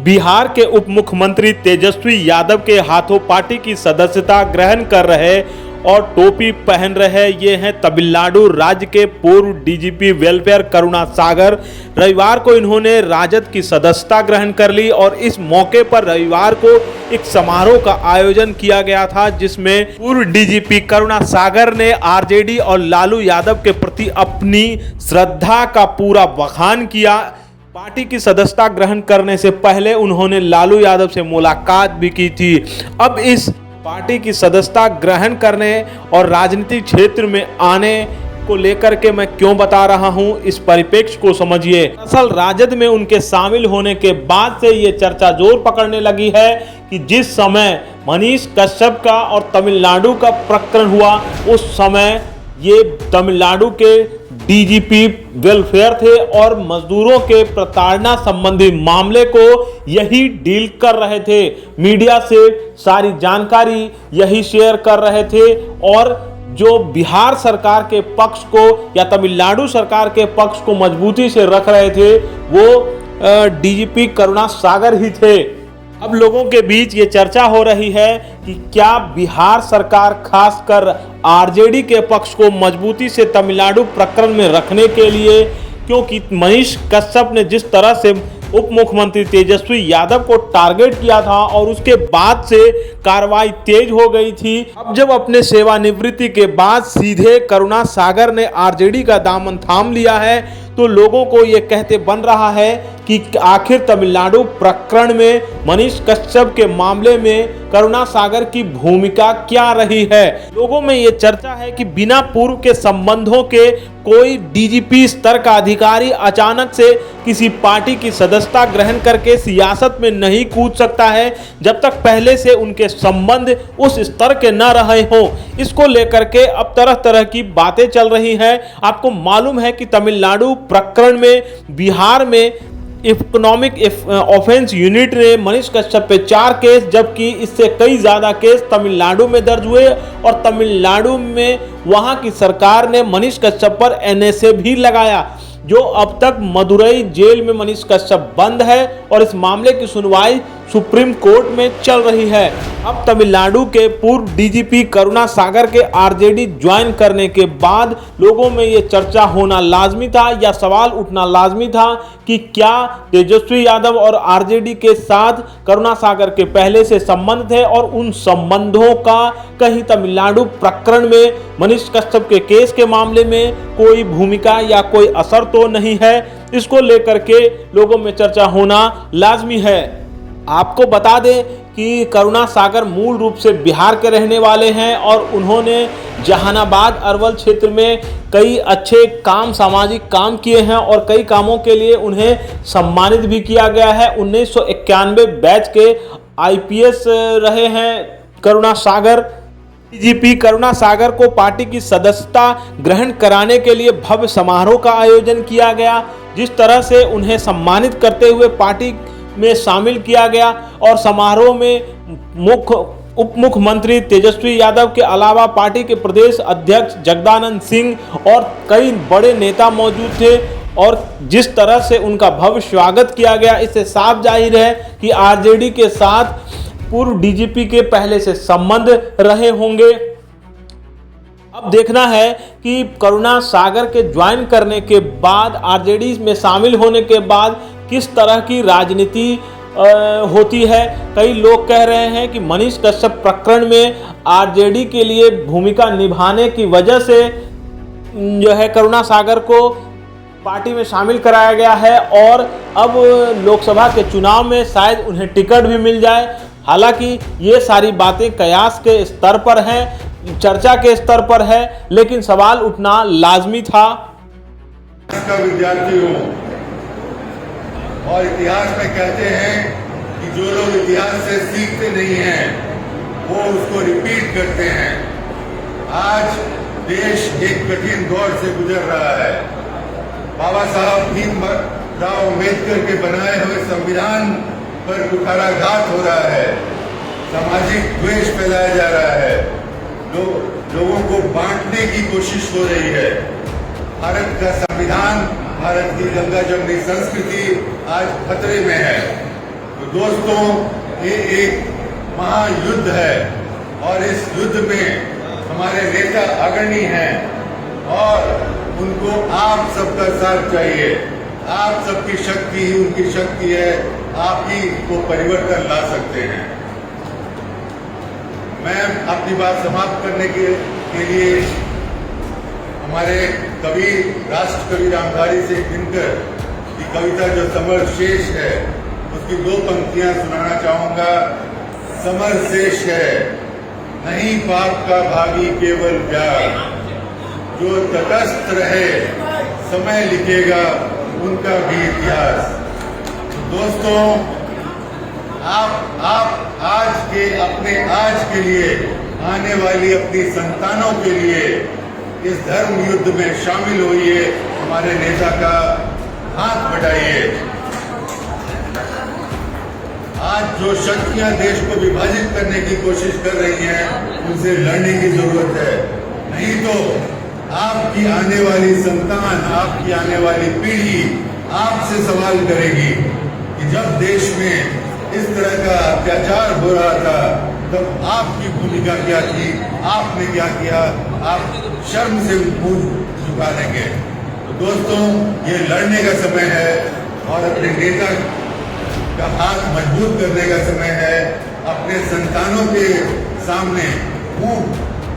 बिहार के उप मुख्यमंत्री तेजस्वी यादव के हाथों पार्टी की सदस्यता ग्रहण कर रहे और टोपी पहन रहे ये हैं तमिलनाडु राज्य के पूर्व डीजीपी वेलफेयर करुणा सागर। रविवार को इन्होंने राजद की सदस्यता ग्रहण कर ली और इस मौके पर रविवार को एक समारोह का आयोजन किया गया था, जिसमें पूर्व डीजीपी करुणा सागर ने आरजेडी और लालू यादव के प्रति अपनी श्रद्धा का पूरा बखान किया। पार्टी की सदस्यता ग्रहण करने से पहले उन्होंने लालू यादव से मुलाकात भी की थी। अब इस पार्टी की सदस्यता ग्रहण करने और राजनीतिक क्षेत्र में आने को लेकर के मैं क्यों बता रहा हूं, इस परिप्रेक्ष्य को समझिए। असल राजद में उनके शामिल होने के बाद से ये चर्चा जोर पकड़ने लगी है कि जिस समय मनीष कश्यप का और तमिलनाडु का प्रकरण हुआ, उस समय ये तमिलनाडु के डीजीपी वेलफेयर थे और मजदूरों के प्रताड़ना संबंधी मामले को यही डील कर रहे थे। मीडिया से सारी जानकारी यही शेयर कर रहे थे और जो बिहार सरकार के पक्ष को या तमिलनाडु सरकार के पक्ष को मजबूती से रख रहे थे वो डीजीपी करुणा सागर ही थे। अब लोगों के बीच ये चर्चा हो रही है कि क्या बिहार सरकार खासकर आरजेडी के पक्ष को मजबूती से तमिलनाडु प्रकरण में रखने के लिए, क्योंकि मनीष कश्यप ने जिस तरह से उप मुख्यमंत्री तेजस्वी यादव को टारगेट किया था और उसके बाद से कार्रवाई तेज हो गई थी। अब जब अपने सेवानिवृत्ति के बाद सीधे करुणा सागर ने आरजेडी का दामन थाम लिया है, तो लोगों को ये कहते बन रहा है कि आखिर तमिलनाडु प्रकरण में मनीष कश्यप के मामले में करुणा सागर की भूमिका क्या रही है। लोगों में ये चर्चा है कि बिना पूर्व के संबंधों के कोई डीजीपी स्तर का अधिकारी अचानक से किसी पार्टी की सदस्यता ग्रहण करके सियासत में नहीं कूद सकता है जब तक पहले से उनके संबंध उस स्तर के न रहे हों। इसको लेकर के अब तरह तरह की बातें चल रही हैं। आपको मालूम है कि तमिलनाडु प्रकरण में बिहार में इकोनॉमिक ऑफेंस यूनिट ने मनीष कश्यप पे 4 केस, जबकि इससे कई ज़्यादा केस तमिलनाडु में दर्ज हुए और तमिलनाडु में वहां की सरकार ने मनीष कश्यप पर एनएसए भी लगाया, जो अब तक मदुरई जेल में मनीष कश्यप बंद है और इस मामले की सुनवाई सुप्रीम कोर्ट में चल रही है। अब तमिलनाडु के पूर्व डीजीपी करुणा सागर के आरजेडी ज्वाइन करने के बाद लोगों में ये चर्चा होना लाजमी था या सवाल उठना लाजमी था कि क्या तेजस्वी यादव और आरजेडी के साथ करुणा सागर के पहले से संबंध थे और उन संबंधों का कहीं तमिलनाडु प्रकरण में मनीष कश्यप के केस के मामले में कोई भूमिका या कोई असर तो नहीं है। इसको लेकर के लोगों में चर्चा होना लाजमी है। आपको बता दें कि करुणा सागर मूल रूप से बिहार के रहने वाले हैं और उन्होंने जहानाबाद अरवल क्षेत्र में कई अच्छे काम, सामाजिक काम किए हैं और कई कामों के लिए उन्हें सम्मानित भी किया गया है। 1991 बैच के आईपीएस रहे हैं करुणा सागर। डीजीपी करुणा सागर को पार्टी की सदस्यता ग्रहण कराने के लिए भव्य समारोह का आयोजन किया गया। जिस तरह से उन्हें सम्मानित करते हुए पार्टी में शामिल किया गया और समारोह में उप मुख्यमंत्री तेजस्वी यादव के अलावा पार्टी के प्रदेश अध्यक्ष जगदानंद सिंह और कई बड़े नेता मौजूद थे और जिस तरह से उनका भव्य स्वागत किया गया, इससे साफ जाहिर है कि आरजेडी के साथ पूर्व डीजीपी के पहले से संबंध रहे होंगे। अब देखना है कि करुणा सागर के ज्वाइन करने के बाद, आरजेडी में शामिल होने के बाद किस तरह की राजनीति होती है। कई लोग कह रहे हैं कि मनीष कश्यप प्रकरण में आरजेडी के लिए भूमिका निभाने की वजह से जो है करुणा सागर को पार्टी में शामिल कराया गया है और अब लोकसभा के चुनाव में शायद उन्हें टिकट भी मिल जाए। हालांकि ये सारी बातें कयास के स्तर पर हैं, चर्चा के स्तर पर है, लेकिन सवाल उठना लाजमी था। विद्यार्थी हूँ और इतिहास में कहते हैं कि जो लोग इतिहास से सीखते नहीं हैं वो उसको रिपीट करते हैं। आज देश एक कठिन दौर से गुजर रहा है। बाबा साहब भीमराव अम्बेडकर के बनाए हुए संविधान पर कुठाराघात हो रहा है, सामाजिक द्वेष फैलाया जा रहा है, लोगों को बांटने की कोशिश हो रही है। भारत का संविधान, भारत की गंगा जमुनी संस्कृति आज खतरे में है। तो दोस्तों, ये एक महायुद्ध है और इस युद्ध में हमारे नेता अग्रणी हैं और उनको आप सबका साथ चाहिए। आप सबकी शक्ति ही उनकी शक्ति है, आप ही को परिवर्तन ला सकते हैं। मैं अपनी बात समाप्त करने के लिए हमारे कवि राष्ट्र कवि रामधारी सिंह दिनकर की कविता जो समर शेष है उसकी 2 पंक्तियां सुनाना चाहूंगा। समर शेष है नहीं पाप का भागी केवल प्यार, जो तटस्थ रहे समय लिखेगा उनका भी इतिहास। तो दोस्तों, आप आज के लिए आने वाली अपनी संतानों के लिए इस धर्म युद्ध में शामिल होइए, हमारे नेता का हाथ बढ़ाइए। आज जो शक्तियां देश को विभाजित करने की कोशिश कर रही हैं, उनसे लड़ने की जरूरत है। नहीं तो आपकी आने वाली संतान, आपकी आने वाली पीढ़ी आपसे सवाल करेगी कि जब देश में इस तरह का अत्याचार हो रहा था तब आपकी भूमिका क्या थी, आपने क्या किया। आप शर्म से मुंह झुका लेंगे। तो दोस्तों, ये लड़ने का समय है और अपने नेता का हाथ मजबूत करने का समय है। अपने संतानों के सामने मुंह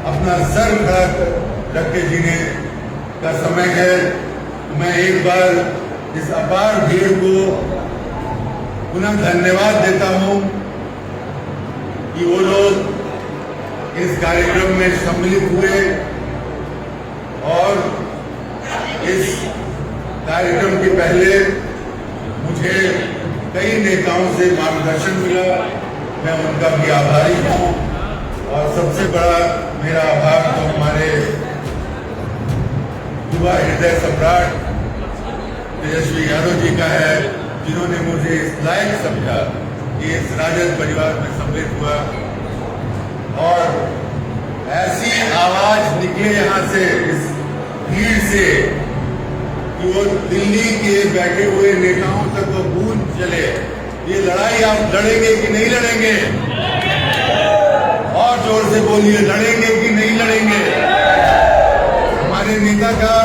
अपना सर खड़ा रख के जीने का समय है। तो मैं एक बार इस अपार भीड़ को पुनः धन्यवाद देता हूं कि वो लोग इस कार्यक्रम में सम्मिलित हुए और इस कार्यक्रम के पहले मुझे कई नेताओं से मार्गदर्शन मिला। मैं उनका भी आभारी हूं और सबसे बड़ा मेरा आभार तो हमारे युवा हृदय सम्राट तेजस्वी यादव जी का है, जिन्होंने मुझे इस लायक समझा कि इस राजद परिवार में सम्मिलित हुआ और ऐसी आवाज निकले यहाँ से इस भीड़ से कि वो दिल्ली के बैठे हुए नेताओं तक वो गूंज चले। ये लड़ाई आप लड़ेंगे कि नहीं लड़ेंगे? और जोर से बोलिए, लड़ेंगे कि नहीं लड़ेंगे? हमारे नेता का